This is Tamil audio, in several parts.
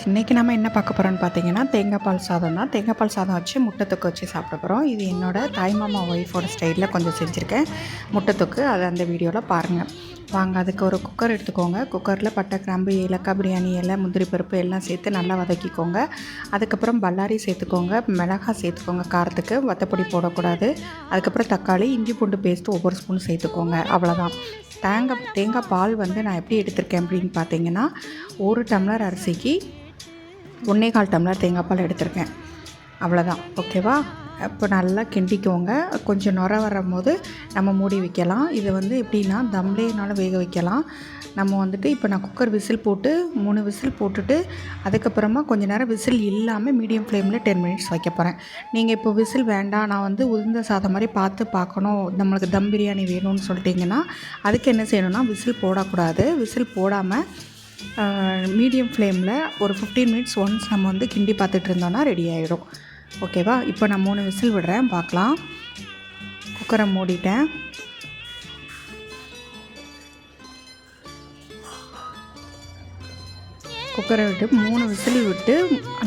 இன்றைக்கி நம்ம என்ன பார்க்க போகிறோன்னு பார்த்தீங்கன்னா, தேங்காய் பால் சாதம் தான். தேங்காய் பால் சாதம் வச்சு முட்டை தொக்கு வச்சு சாப்பிட போகிறோம். இது என்னோடய தாய்மாமா ஒய்ஃபோட ஸ்டைலில் கொஞ்சம் செஞ்சுருக்கேன் முட்டை தொக்கு. அதை அந்த வீடியோவில் பாருங்கள். வாங்க, அதுக்கு ஒரு குக்கர் எடுத்துக்கோங்க. குக்கரில் பட்டை, கிராம்பு, ஏலக்காய், பிரியாணி இலை, முந்திரி பருப்பு எல்லாம் சேர்த்து நல்லா வதக்கிக்கோங்க. அதுக்கப்புறம் பல்லாரி சேர்த்துக்கோங்க, மிளகாய் சேர்த்துக்கோங்க காரத்துக்கு, வத்தப்பொடி போடக்கூடாது. அதுக்கப்புறம் தக்காளி, இஞ்சி பூண்டு பேஸ்ட்டு ஒவ்வொரு ஸ்பூன் சேர்த்துக்கோங்க. அவ்வளோதான். தேங்காய் பால் வந்து நான் எப்படி எடுத்திருக்கேன் அப்படின்னு பார்த்தீங்கன்னா, 1 டம்ளர் அரிசிக்கு 1/4 டம்ளர் தேங்காய் பால் எடுத்திருக்கேன். அவ்வளோதான். ஓகேவா? இப்போ நல்லா கிண்டிக்கோங்க. கொஞ்சம் நுர வரும்போது நம்ம மூடி வைக்கலாம். இது வந்து எப்படின்னா, தம்லேனாலும் வேக வைக்கலாம். நம்ம வந்துட்டு இப்போ நான் குக்கர் விசில் போட்டு 3 விசில் போட்டுட்டு அதுக்கப்புறமா கொஞ்சம் நேரம் விசில் இல்லாமல் மீடியம் ஃப்ளேமில் 10 மினிட்ஸ் வைக்க போகிறேன். நீங்கள் இப்போ விசில் வேண்டாம், நான் வந்து உளுந்த சாதம் மாதிரி பார்க்கணும், நம்மளுக்கு தம் பிரியாணி வேணும்னு சொல்லிட்டிங்கன்னா, அதுக்கு என்ன செய்யணும்னா, விசில் போடக்கூடாது. விசில் போடாமல் மீடியம் ஃப்ளேமில் ஒரு 15 மினிட்ஸ் ஒன்ஸ் நம்ம வந்து கிண்டி பார்த்துட்டு இருந்தோன்னா ரெடி ஆகிடும். ஓகேவா? இப்போ நான் 3 விசில் விடுறேன், பார்க்கலாம். குக்கரை மூடிட்டேன். குக்கரை விட்டு 3 விசில் விட்டு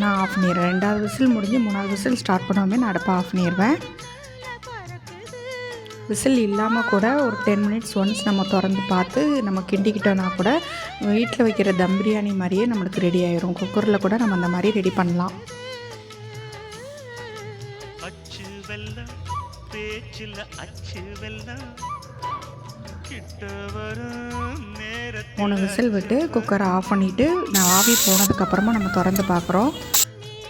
நான் ஆஃப் பண்ணிடுறேன். 2வது விசில் முடிஞ்சு 3வது விசில் ஸ்டார்ட் பண்ணாமே நான் அடுப்பை ஆஃப் பண்ணிடுவேன். விசில் இல்லாமல் கூட ஒரு 10 மினிட்ஸ் ஒன்ஸ் நம்ம திறந்து பார்த்து நம்ம கிண்டிக்கிட்டோன்னா கூட வீட்டில் வைக்கிற தம் பிரியாணி மாதிரியே நம்மளுக்கு ரெடி ஆயிரும். குக்கரில் கூட நம்ம அந்த மாதிரி ரெடி பண்ணலாம். 3 விசில் விட்டு குக்கரை ஆஃப் பண்ணிவிட்டு நான் ஆவி போனதுக்கப்புறமா நம்ம திறந்து பார்க்குறோம்.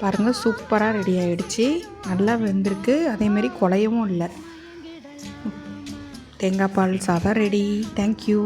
பாருங்கள், சூப்பராக ரெடி ஆகிடுச்சு. நல்லா வெந்திருக்கு, அதேமாரி குழையவும் இல்லை. தேங்காய் பால் சாதம் ரெடி. தேங்க்யூ.